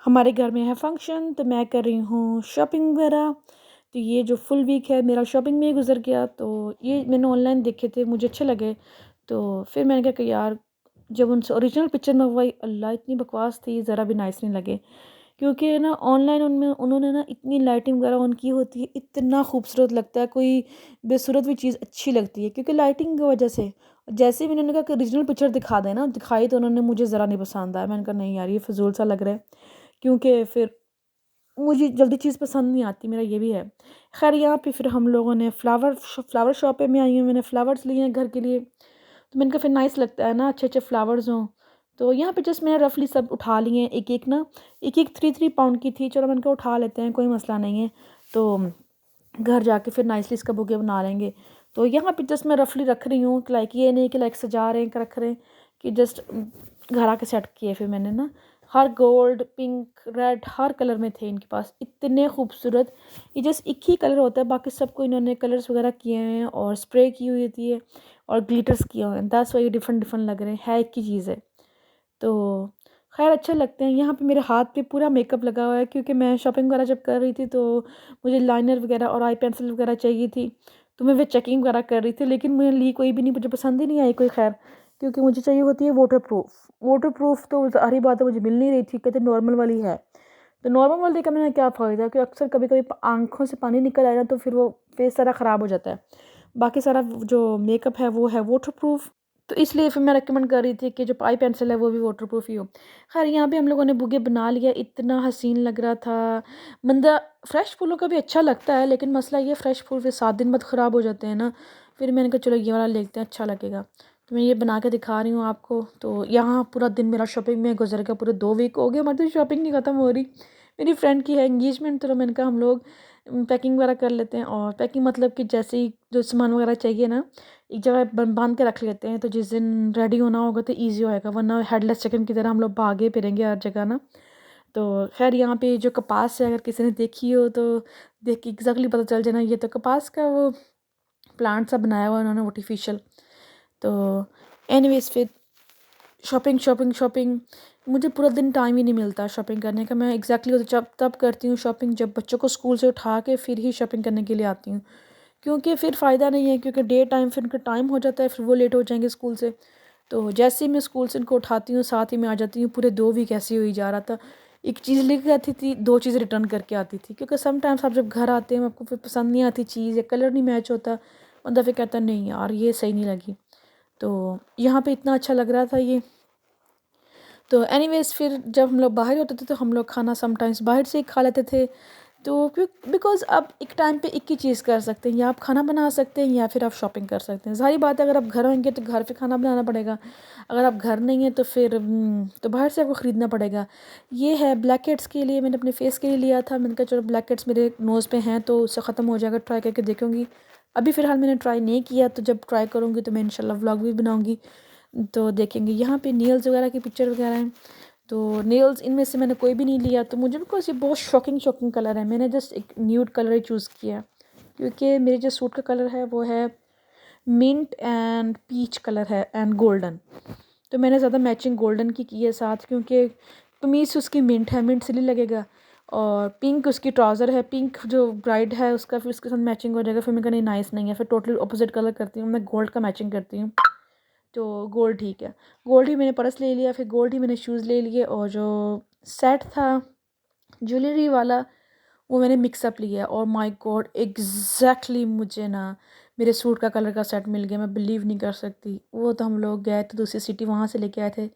हमारे घर में है फंक्शन, तो मैं कर रही हूँ शॉपिंग वगैरह। तो ये जो फुल वीक है मेरा शॉपिंग में ही गुजर गया। तो ये मैंने ऑनलाइन देखे थे, मुझे अच्छे लगे। तो फिर मैंने कहा कि यार, जब उनसे ओरिजिनल पिक्चर मंगवाई, अल्लाह इतनी बकवास थी, ज़रा भी नाइस नहीं लगे। क्योंकि ना ऑनलाइन उनमें उन्होंने ना इतनी लाइटिंग वगैरह ऑन की होती है, इतना खूबसूरत लगता है, कोई बेसूरत भी चीज़ अच्छी लगती है क्योंकि लाइटिंग की वजह से। जैसे ही उन्होंने कहा कि ओरिजिनल पिक्चर दिखा देना, दिखाई तो उन्होंने, मुझे ज़रा नहीं पसंद आया। मैंने कहा नहीं यार, ये फिजूल सा लग रहा है। क्योंकि फिर मुझे जल्दी चीज़ पसंद नहीं आती, मेरा ये भी है। ख़ैर यहाँ पे फिर हम लोगों ने फ्लावर शॉप पे मैं आई हूँ, मैंने फ्लावर्स लिए हैं घर के लिए। तो मैंने कहा फिर नाइस लगता है ना, अच्छे अच्छे फ्लावर्स हों। तो यहाँ पे जस्ट मैंने रफली सब उठा लिए हैं, एक एक ना, एक एक 3-3 पाउंड की थी। चलो मैंने कहा उठा लेते हैं, कोई मसला नहीं है। तो घर जाके फिर नाइसली इसका बुके बना लेंगे। तो यहाँ पे जस्ट मैं रफली रख रही हूँ कि लाइक ये नहीं कि लाइक सजा रहे हैं कि रख रहे हैं, कि जस्ट घर आके सेट किए। फिर मैंने ना हर गोल्ड, पिंक, रेड, हर कलर में थे इनके पास, इतने खूबसूरत। ये जस्ट एक ही कलर होता है, बाकी सबको इन्होंने कलर्स वगैरह किए हैं और स्प्रे की हुई होती है और ग्लिटर्स किए हुए हैं। दैट्स वाई डिफरेंट डिफरेंट लग रहे हैं, है एक ही चीज़ है। तो खैर अच्छे लगते हैं। यहाँ पे मेरे हाथ पे पूरा मेकअप लगा हुआ है क्योंकि मैं शॉपिंग वगैरह जब कर रही थी तो मुझे लाइनर वगैरह और आई पेंसिल वगैरह चाहिए थी। तो मैं वे चेकिंग वगैरह कर रही थी, लेकिन मैंने ली कोई भी नहीं, मुझे पसंद ही नहीं आई कोई। खैर, क्योंकि मुझे चाहिए होती है वाटर प्रूफ। वाटर प्रूफ तो ज़ाहिर बात है मुझे मिल नहीं रही थी, कहते नॉर्मल वाली है। तो नॉर्मल वाली का मैंने क्या फ़ायदा, कि अक्सर कभी कभी आंखों से पानी निकल आए ना, तो फिर वो फेस सारा ख़राब हो जाता है। बाकी सारा जो मेकअप है वो है वाटर प्रूफ। तो इसलिए फिर मैं रेकमेंड कर रही थी कि जो आई पेंसिल है वो भी वाटर प्रूफ ही हो। खैर यहाँ पे हम लोगों ने बुके बना लिया, इतना हसीन लग रहा था। बंदा फ्रेश फूलों का भी अच्छा लगता है, लेकिन मसला ये फ्रेश फूल फिर 7 दिन बाद ख़राब हो जाते हैं ना। फिर मैंने कहा चलो ये वाला लेते हैं, अच्छा लगेगा। तो मैं ये बना के दिखा रही हूँ आपको। तो यहाँ पूरा दिन मेरा शॉपिंग में गुजर गया, पूरे 2 वीक हो गए हमारी तो शॉपिंग नहीं ख़त्म हो रही। मेरी फ्रेंड की है एंगेजमेंट, तो मैंने कहा हम लोग पैकिंग वगैरह कर लेते हैं। और पैकिंग मतलब कि जैसे ही जो सामान वगैरह चाहिए ना, एक जगह बांध के रख लेते हैं, तो जिस दिन रेडी होना होगा तो ईजी होएगा, वरना हेडलेस चिकन की तरह हम लोग भागे फिरेंगे हर जगह ना। तो खैर यहाँ पे जो कपास है, अगर किसी ने देखी हो तो देख के एग्जैक्टली पता चल जाना, ये तो कपास का वो प्लांट सा बनाया हुआ है उन्होंने आर्टिफिशियल। तो एनीवेज फिर शॉपिंग शॉपिंग शॉपिंग, मुझे पूरा दिन टाइम ही नहीं मिलता शॉपिंग करने का। मैं एग्जैक्टली जब तब करती हूँ शॉपिंग जब बच्चों को स्कूल से उठा के फिर ही शॉपिंग करने के लिए आती हूँ। क्योंकि फिर फ़ायदा नहीं है, क्योंकि डे टाइम फिर उनका टाइम हो जाता है, फिर वो लेट हो जाएंगे स्कूल से। तो जैसे ही मैं स्कूल से इनको उठाती हूँ साथ ही मैं आ जाती हूँ। पूरे 2 वीक ऐसे ही जा रहा था, एक चीज़ लेके आती थी, 2 चीज़ें रिटर्न करके आती थी। क्योंकि समटाइम्स आप जब घर आते हैं आपको फिर पसंद नहीं आती चीज़, या कलर नहीं मैच होता, बंदा फिर कहता नहीं यार ये सही नहीं लगी। तो यहाँ पे इतना अच्छा लग रहा था ये। तो एनीवेज़ फिर जब हम लोग बाहर होते थे तो हम लोग खाना समटाइम्स बाहर से ही खा लेते थे। तो बिकॉज़ अब एक टाइम पे एक ही चीज़ कर सकते हैं, या आप खाना बना सकते हैं या फिर आप शॉपिंग कर सकते हैं। ज़ाहिर बात है अगर आप घर होंगे तो घर पे खाना बनाना पड़ेगा, अगर आप घर नहीं हैं तो फिर तो बाहर से आपको ख़रीदना पड़ेगा। ये है ब्लैक हेड्स के लिए, मैंने अपने फेस के लिए लिया था। मैंने कहा चलो ब्लैक हेड्स मेरे नोज़ पे हैं तो उससे ख़त्म हो जाएगा, ट्राई करके देखूँगी। अभी फ़िलहाल मैंने ट्राई नहीं किया, तो जब ट्राई करूँगी तो मैं इंशाल्लाह व्लॉग भी बनाऊँगी, तो देखेंगे। यहाँ पे नेल्स वगैरह की पिक्चर वगैरह हैं। तो नेल्स इनमें से मैंने कोई भी नहीं लिया, तो मुझे बिकॉज़ ये बहुत शॉकिंग शॉकिंग कलर है, मैंने जस्ट एक न्यूड कलर ही चूज़ किया। क्योंकि मेरे जो सूट का कलर है वो है मिंट एंड पीच कलर है एंड गोल्डन। तो मैंने ज़्यादा मैचिंग गोल्डन की है साथ, क्योंकि कमीज़ उसकी मिंट है, मिंट सिली लगेगा। और पिंक उसकी ट्राउज़र है, पिंक जो ब्राइड है उसका फिर उसके साथ मैचिंग हो जाएगा। फिर मैं कहा नहीं नाइस नहीं है, फिर टोटली अपोजिट कलर करती हूँ, मैं गोल्ड का मैचिंग करती हूँ। तो गोल्ड ठीक है, गोल्ड ही मैंने पर्स ले लिया, फिर गोल्ड ही मैंने शूज़ ले लिए। और जो सेट था ज्वेलरी वाला वो मैंने मिक्सअप लिया। और माय गॉड एग्जैक्टली मुझे ना मेरे सूट का कलर का सेट मिल गया, मैं बिलीव नहीं कर सकती। वो तो हम लोग गए थे दूसरी सिटी, वहाँ से लेके आए थे,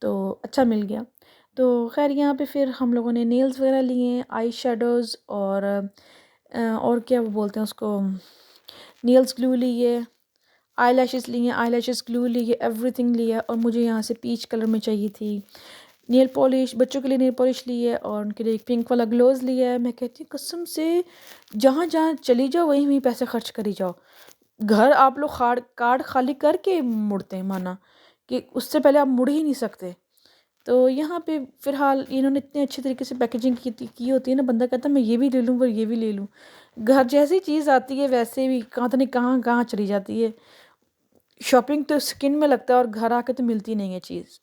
तो अच्छा मिल गया। तो खैर यहाँ पे फिर हम लोगों ने नेल्स वगैरह लिए, आई शेडोज़ और क्या वो बोलते हैं उसको, नेल्स ग्लू लिए, आई लैशेज़ लिए, आई लैशेज़ ग्लू लिए, एवरीथिंग लिया। और मुझे यहाँ से पीच कलर में चाहिए थी नेल पॉलिश, बच्चों के लिए नेल पॉलिश ली है और उनके लिए एक पिंक वाला ग्लोव्स लिया है। मैं कहती हूँ कसम से, जहाँ जहाँ चली जाओ वहीं वहीं पैसे खर्च करी जाओ। घर आप लोग कार्ड खाली करके मुड़ते हैं, माना कि उससे पहले आप मुड़ ही नहीं सकते। तो यहाँ पे फ़िलहाल इन्होंने इतने अच्छे तरीके से पैकेजिंग की होती है ना, बंदा कहता है मैं ये भी ले लूँ पर ये भी ले लूँ। घर जैसी चीज़ आती है वैसे भी कहाँ तो नहीं कहाँ कहाँ चली जाती है। शॉपिंग तो स्किन में लगता है और घर आके तो मिलती नहीं है चीज़।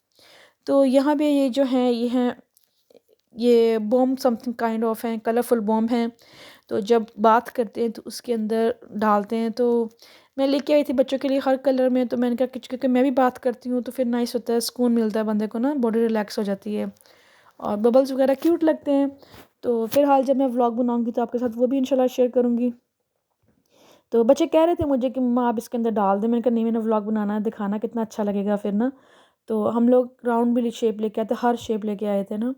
तो यहाँ पे ये जो है ये हैं ये बॉम्ब समथिंग काइंड ऑफ हैं, कलरफुल बॉम्ब हैं। तो जब बात करते हैं तो उसके अंदर डालते हैं। तो मैं लेके आई थी बच्चों के लिए हर कलर में। तो मैंने कहा कि क्योंकि मैं भी बात करती हूँ तो फिर नाइस होता है, सुकून मिलता है बंदे को ना, बॉडी रिलैक्स हो जाती है और बबल्स वगैरह क्यूट लगते हैं। तो फिलहाल जब मैं व्लॉग बनाऊंगी तो आपके साथ वो भी इंशाल्लाह शेयर करूँगी। तो बच्चे कह रहे थे मुझे कि मम्मा आप इसके अंदर डाल दें। मैंने कहा नहीं, मैंने व्लॉग बनाना है, दिखाना कितना अच्छा लगेगा फिर ना। तो हम लोग राउंड भी शेप लेके आए थे, हर शेप लेके आए थे ना।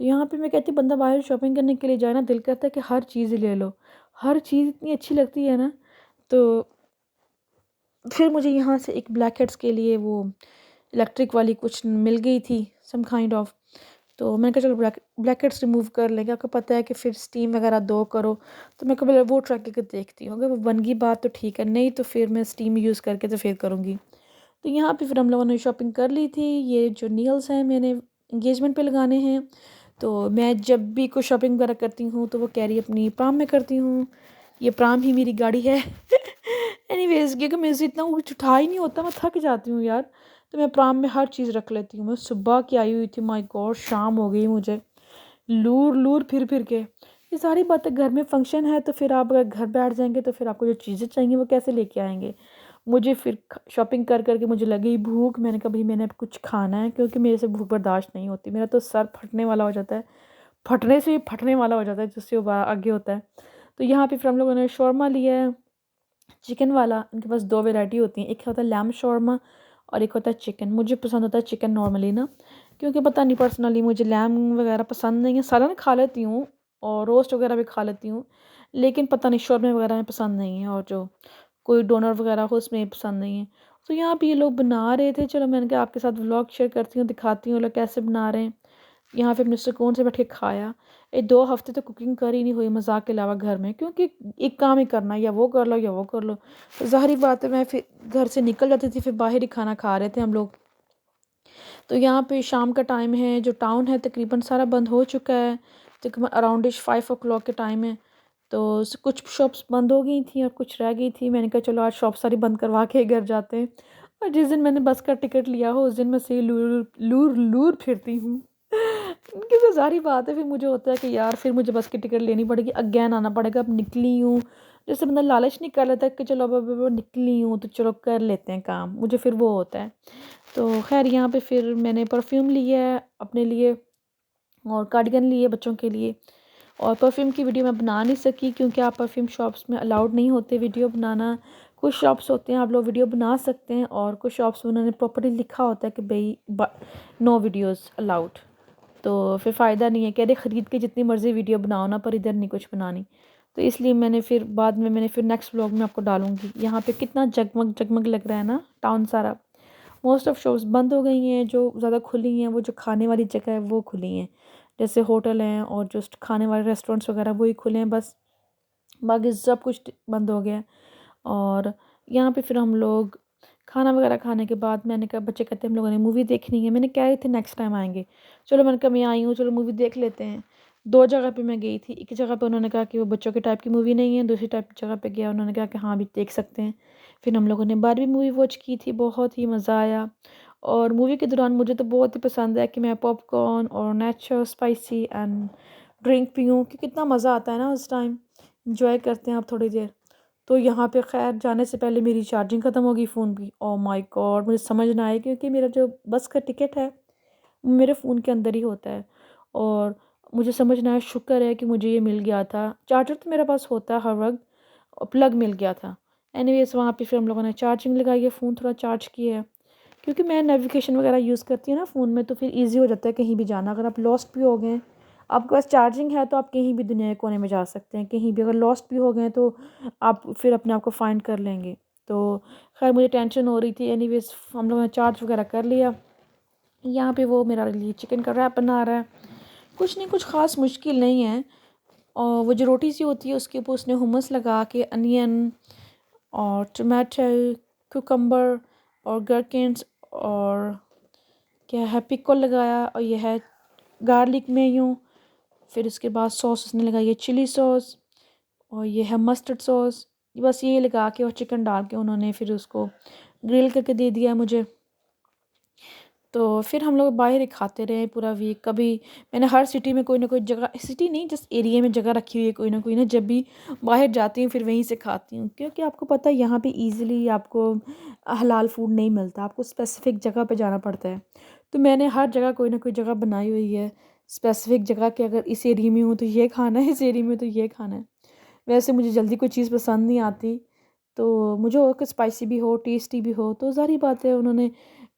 तो यहाँ पे मैं कहती बंदा बाहर शॉपिंग करने के लिए जाए ना, दिल करता है कि हर चीज़ ले लो, हर चीज़ इतनी अच्छी लगती है ना। तो फिर मुझे यहाँ से एक ब्लैक हेड्स के लिए वो इलेक्ट्रिक वाली कुछ मिल गई थी, सम काइंड ऑफ। तो मैंने कहा चलो ब्लैकेट्स रिमूव कर लेंगे, आपको पता है कि फिर स्टीम वगैरह दो करो। तो मैं कभी वो ट्राई करके देखती हूँ, अगर वो बन गई बात तो ठीक है, नहीं तो फिर मैं स्टीम यूज़ करके तो फिर करूँगी। तो यहाँ पे फिर हम लोगों ने शॉपिंग कर ली थी। ये जो नील्स हैं मैंने इंगेजमेंट पे लगाने हैं। तो मैं जब भी कोई शॉपिंग वगैरह करती हूँ तो वो कैरी अपनी प्राम में करती हूँ। ये प्राम ही मेरी गाड़ी है। एनीवेज, क्योंकि मेरे से इतना कुछ उठा ही नहीं होता, मैं थक जाती हूँ यार। तो मैं प्राम में हर चीज़ रख लेती हूँ। मैं सुबह की आई हुई थी, माय गॉड शाम हो गई मुझे लूर लूर फिर फिर के। ये सारी बातें, घर में फंक्शन है तो फिर आप अगर घर बैठ जाएंगे तो फिर आपको जो चीज़ें चाहिए वो कैसे लेके आएंगे। मुझे फिर शॉपिंग कर करके मुझे लगी भूख। मैंने कहा भाई मैंने अब कुछ खाना है, क्योंकि मेरे से भूख बर्दाश्त नहीं होती। मेरा तो सर फटने वाला हो जाता है, फटने से ही फटने वाला हो जाता है, जिससे वो आगे होता है। तो यहाँ पे फिर हम लोगों ने शौरमा लिया है चिकन वाला। उनके पास दो वैरायटी होती हैं, एक होता है लैम शौरमा और एक होता है चिकन। मुझे पसंद होता है चिकन नॉर्मली ना, क्योंकि पता नहीं पर्सनली मुझे लैम वगैरह पसंद नहीं है। सालन खा लेती हूँ और रोस्ट वगैरह भी खा लेती हूँ, लेकिन पता नहीं शौरमे वगैरह में पसंद नहीं है, और जो कोई डोनर वगैरह हो उसमें पसंद नहीं है। तो यहाँ पे ये लोग बना रहे थे, चलो मैंने कहा आपके साथ व्लॉग शेयर करती हूँ, दिखाती हूँ लोग कैसे बना रहे हैं। यहाँ पे अपने सुकून से बैठ के खाया। ये 2 हफ्ते तो कुकिंग कर ही नहीं हुई मज़ाक के अलावा घर में, क्योंकि एक काम ही करना, या वो कर लो या वो कर लो। तो ज़ाहिर बात है मैं फिर घर से निकल जाती थी, फिर बाहर ही खाना खा रहे थे हम लोग। तो यहाँ पे शाम का टाइम है, जो टाउन है तकरीबन सारा बंद हो चुका है। तकरीबन अराउंडिश 5 o'clock के टाइम है। तो कुछ शॉप्स बंद हो गई थी और कुछ रह गई थी। मैंने कहा चलो आज शॉप सारी बंद करवा के घर जाते हैं। और जिस दिन मैंने बस का टिकट लिया हो उस दिन मैं से लूर लूर लूर फिरती हूँ। क्योंकि सारी बात है, फिर मुझे होता है कि यार फिर मुझे बस की टिकट लेनी पड़ेगी, अगेन आना पड़ेगा। अब निकली हूँ, जैसे बंदा लालच नहीं कर लेता कि चलो अब निकली हूँ तो चलो कर लेते हैं काम, मुझे फिर वो होता है। तो खैर यहाँ पे फिर मैंने परफ्यूम लिया है अपने लिए और कार्डिगन लिए बच्चों के लिए। और परफ्यूम की वीडियो मैं बना नहीं सकी, क्योंकि आप परफ्यूम शॉप्स में अलाउड नहीं होते वीडियो बनाना। कुछ शॉप्स होते हैं आप लोग वीडियो बना सकते हैं, और कुछ शॉप्स में उन्होंने प्रॉपर्ली लिखा होता है कि भाई नो वीडियोज़ अलाउड। तो फिर फ़ायदा नहीं है, कह रहे ख़रीद के जितनी मर्ज़ी वीडियो बनाओ ना, पर इधर नहीं कुछ बनानी। तो इसलिए मैंने फिर बाद में मैंने फिर नेक्स्ट व्लॉग में आपको डालूँगी। यहाँ पे कितना जगमग जगमग लग रहा है ना टाउन सारा। मोस्ट ऑफ़ शॉप्स बंद हो गई हैं, जो ज़्यादा खुली हैं वो जो खाने वाली जगह है वो खुली हैं, जैसे होटल हैं और जस्ट खाने वाले रेस्टोरेंट्स वगैरह वही खुले हैं बस। बाकी सब कुछ बंद हो गया है। और यहाँ पे फिर हम लोग खाना वगैरह खाने के बाद मैंने कहा, बच्चे कहते हैं हम लोगों ने मूवी देखनी है। मैंने कह रही थी नेक्स्ट टाइम आएंगे, चलो मैंने कहा मैं आई हूँ चलो मूवी देख लेते हैं। 2 जगह पे मैं गई थी, एक जगह पे उन्होंने कहा कि वो बच्चों के टाइप की मूवी नहीं है, दूसरी टाइप की जगह पे गया उन्होंने कहा कि हाँ भी देख सकते हैं। फिर हम लोगों ने बारहवीं मूवी वॉच की थी, बहुत ही मज़ा आया। और मूवी के दौरान मुझे तो बहुत ही पसंद है कि मैं पॉपकॉर्न और नेचो स्पाइसी एंड ड्रिंक पीऊँ, कि कितना मज़ा आता है ना उस टाइम। इंजॉय करते हैं आप थोड़ी देर। तो यहाँ पे ख़ैर जाने से पहले मेरी चार्जिंग ख़त्म हो गई फ़ोन की। ओह माय गॉड, मुझे समझ ना आए, क्योंकि मेरा जो बस का टिकट है वो मेरे फ़ोन के अंदर ही होता है। और मुझे समझ ना आया, शुक्र है कि मुझे ये मिल गया था। चार्जर तो मेरे पास होता है हर वक्त, और प्लग मिल गया था। एनीवेज़ वहाँ पे फिर हम लोगों ने चार्जिंग लगाई है, फ़ोन थोड़ा चार्ज किया है, क्योंकि मैं नेविगेशन वगैरह यूज़ करती हूँ ना फ़ोन में, तो फिर ईज़ी हो जाता है कहीं भी जाना। अगर आप लॉस्ट भी हो गए, आपके पास चार्जिंग है तो आप कहीं भी दुनिया के कोने में जा सकते हैं, कहीं भी। अगर लॉस्ट भी हो गए तो आप फिर अपने आप को फाइंड कर लेंगे। तो खैर मुझे टेंशन हो रही थी। एनीवेज़ हम लोगों ने चार्ज वगैरह कर लिया। यहाँ पे वो मेरे लिए चिकन का रैप बना रहा है। कुछ नहीं, कुछ ख़ास मुश्किल नहीं है। और वो जो रोटी सी होती है उसके ऊपर उसने हुमस लगा के अनियन और टमाटो, कुकम्बर और गरकिन्स और क्या है पिकल लगाया, और ये है गार्लिक में यूँ। फिर उसके बाद सॉस उसने लगाई है चिली सॉस, और ये है मस्टर्ड सॉस। बस ये लगा के और चिकन डाल के उन्होंने फिर उसको ग्रिल करके दे दिया मुझे। तो फिर हम लोग बाहर ही खाते रहे पूरा वीक। कभी मैंने हर सिटी में कोई ना कोई जगह, सिटी नहीं जस्ट एरिया में जगह रखी हुई है कोई ना कोई ना, जब भी बाहर जाती हूँ फिर वहीं से खाती हूँ, क्योंकि आपको पता है यहाँ पे इजीली आपको हलाल फूड नहीं मिलता, आपको स्पेसिफिक जगह पे जाना पड़ता है। तो मैंने हर जगह कोई ना कोई जगह बनाई हुई है स्पेसिफिक जगह के, अगर इस एरिया में हूँ तो ये खाना है, इस एरिया में तो ये खाना है। वैसे मुझे जल्दी कोई चीज़ पसंद नहीं आती, तो मुझे हो कि स्पाइसी भी हो टेस्टी भी हो, तो ज़ाहिर बात है उन्होंने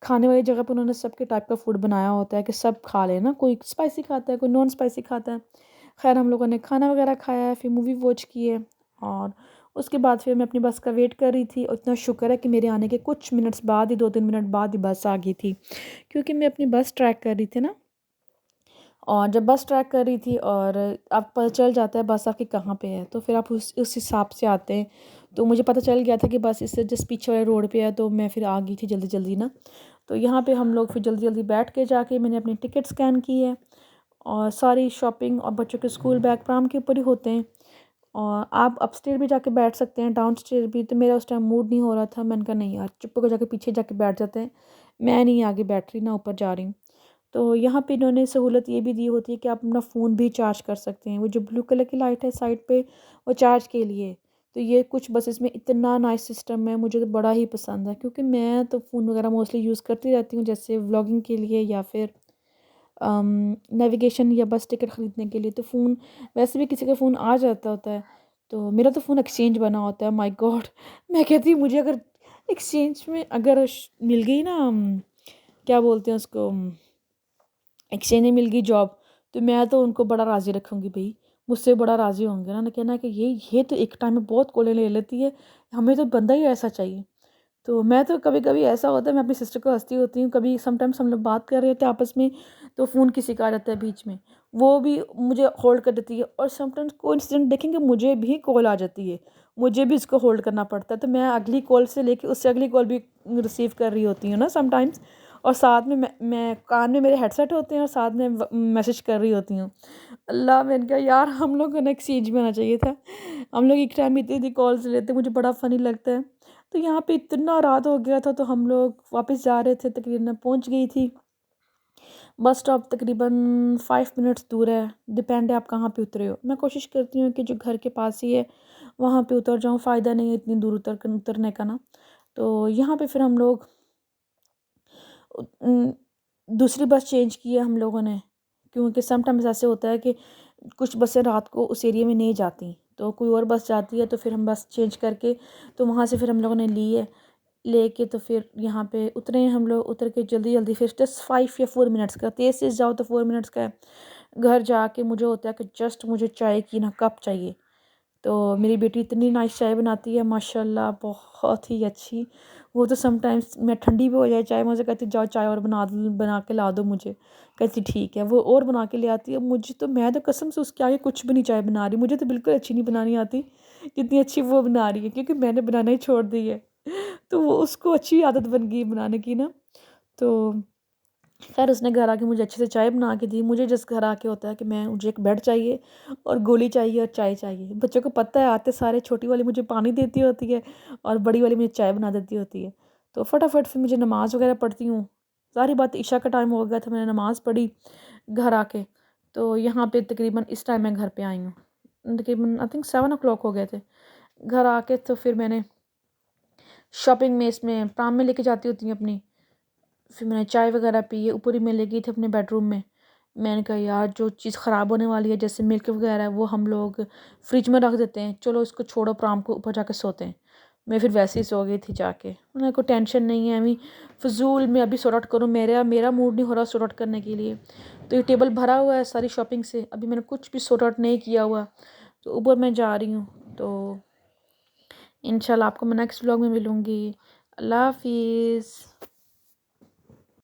खाने वाली जगह पे उन्होंने सबके टाइप का फूड बनाया होता है कि सब खा लें ना, कोई स्पाइसी खाता है कोई नॉन स्पाइसी खाता है। खैर हम लोगों ने खाना वगैरह खाया है, फिर मूवी वॉच की है, और उसके बाद फिर मैं अपनी बस का वेट कर रही थी, और इतना शुक्र है कि मेरे आने के कुछ मिनट्स बाद ही, 2-3 मिनट बाद ही बस आ गई थी, क्योंकि मैं अपनी बस ट्रैक कर रही थी ना। और जब बस ट्रैक कर रही थी और आपको पता चल जाता है बस आपकी कहाँ पे है, तो फिर आप उस हिसाब से आते हैं। तो मुझे पता चल गया था कि बस इससे जस्ट पीछे वाले रोड पे है, तो मैं फिर आ गई थी जल्दी जल्दी ना। तो यहाँ पे हम लोग फिर जल्दी जल्दी बैठ के जाके मैंने अपनी टिकट स्कैन की है, और सारी शॉपिंग और बच्चों के स्कूल बैग प्राम के ऊपर ही होते हैं। और आप अपस्टेयर भी जाके बैठ सकते हैं, डाउनस्टेयर भी। तो मेरा उस टाइम मूड नहीं हो रहा था, मैंने कहा नहीं यार चुप को जाके पीछे जाके बैठ जाते हैं, मैं नहीं आगे बैठ रही ना ऊपर जा रही हूँ। तो यहाँ पे इन्होंने सहूलत ये भी दी होती है कि आप अपना फ़ोन भी चार्ज कर सकते हैं, वो जो ब्लू कलर की लाइट है साइड पे वो चार्ज के लिए। तो ये कुछ बसेस में इतना नाइस सिस्टम है, मुझे तो बड़ा ही पसंद है, क्योंकि मैं तो फ़ोन वगैरह मोस्टली यूज़ करती रहती हूँ, जैसे व्लॉगिंग के लिए या फिर नेविगेशन या बस टिकट ख़रीदने के लिए। तो फ़ोन वैसे भी किसी का फ़ोन आ जाता होता है, तो मेरा तो फ़ोन एक्सचेंज बना होता है। माय गॉड मैं कहती हूँ मुझे अगर एक्सचेंज में अगर मिल गई ना, क्या बोलते हैं उसको, एक्सचेंज में मिल गई जॉब, तो मैं तो उनको बड़ा राज़ी रखूँगी भई, मुझसे बड़ा राज़ी होंगे ना, कहना है कि ये तो एक टाइम में बहुत कॉलें ले लेती है, हमें तो बंदा ही ऐसा चाहिए। तो मैं तो कभी-कभी ऐसा होता है मैं अपनी सिस्टर को हँसती होती हूँ, कभी समटाइम्स हम लोग बात कर रहे होते हैं आपस में, तो फ़ोन किसी का आ जाता है बीच में, वो भी मुझे होल्ड कर देती है, और समटाइम्स कोइंसिडेंट देखेंगे मुझे भी कॉल आ जाती है, मुझे भी उसको होल्ड करना पड़ता है, तो मैं अगली कॉल से लेके उससे अगली कॉल भी रिसीव कर रही होती हूँ ना समटाइम्स। और साथ में मैं कान में मेरे हेडसेट होते हैं और साथ में मैसेज कर रही होती हूँ। अल्लाह मैंने कहा यार हम लोग को ना एक्सचेंज में आना चाहिए था, हम लोग एक टाइम में इतनी कॉल्स लेते, मुझे बड़ा फ़नी लगता है। तो यहाँ पे इतना रात हो गया था, तो हम लोग वापस जा रहे थे, तकरीबन पहुँच गई थी। बस स्टॉप तकरीबन 5 मिनट्स दूर है, डिपेंड है आप कहाँ पे उतरे हो। मैं कोशिश करती हूँ कि जो घर के पास ही है वहाँ पे उतर जाऊँ, फ़ायदा नहीं है इतनी दूर उतरने का ना। तो यहाँ पे फिर हम लोग दूसरी बस चेंज की है हम लोगों ने, क्योंकि समटाइम्स ऐसे होता है कि कुछ बसें रात को उस एरिया में नहीं जाती, तो कोई और बस जाती है, तो फिर हम बस चेंज करके तो वहाँ से फिर हम लोगों ने ली है, लेके तो फिर यहाँ पे उतरे हैं हम लोग। उतर के जल्दी जल्दी फिर जस्ट 5 या 4 मिनट्स का, तेज़ तेज़ जाओ तो 4 मिनट्स का है। घर जाके मुझे होता है कि जस्ट मुझे चाय की ना कप चाहिए। तो मेरी बेटी इतनी नाइस चाय बनाती है माशाल्लाह, बहुत ही अच्छी। वो तो समटाइम्स मैं ठंडी भी हो जाए चाय, मुझे कहती जाओ चाय और बना के ला दो मुझे। कहती ठीक है, वो और बना के ले आती है। मुझे तो मैं तो कसम से उसके आगे कुछ भी नहीं चाय बना रही, मुझे तो बिल्कुल अच्छी नहीं बनानी आती जितनी अच्छी वो बना रही है, क्योंकि मैंने बनाना ही छोड़ दी है। तो वो उसको अच्छी आदत बन गई बनाने की ना। तो खैर उसने घर आके मुझे अच्छे से चाय बना के दी। मुझे जिस घर आके होता है कि मैं मुझे एक बेड चाहिए और गोली चाहिए और चाय चाहिए। बच्चों को पता है आते सारे छोटी वाली मुझे पानी देती होती है और बड़ी वाली मुझे चाय बना देती होती है। तो फटाफट फिर मुझे नमाज़ वगैरह पढ़ती हूँ। सारी बात इशा का टाइम हो गया था, मैंने नमाज़ पढ़ी घर आके। तो यहाँ पे तकरीबन इस टाइम मैं घर पे आई हूँ। तकरीबन आई थिंक 7 o'clock हो गए थे। घर आके तो फिर मैंने शॉपिंग में इसमें प्राम में लेके जाती होती हूँ अपनी। फिर मैंने चाय वगैरह पी है, ऊपर ही मैं ले गई थी अपने बेडरूम में। मैंने कहा यार जो चीज़ ख़राब होने वाली है जैसे मिल्क वगैरह है वो हम लोग फ्रिज में रख देते हैं, चलो इसको छोड़ो प्राम को ऊपर जाके सोते हैं। मैं फिर वैसे ही सो गई थी जाके, मेरे को टेंशन नहीं है अभी फ़िज़ूल में अभी सॉर्ट आउट करूँ, मेरा मेरा मूड नहीं हो रहा सॉर्ट आउट करने के लिए। तो ये टेबल भरा हुआ है सारी शॉपिंग से, अभी मैंने कुछ भी सॉर्ट आउट नहीं किया हुआ। तो ऊपर मैं जा रही हूँ, तो इंशाल्लाह आपको मैं नेक्स्ट व्लॉग में मिलूँगी। अल्लाह हाफ़िज़।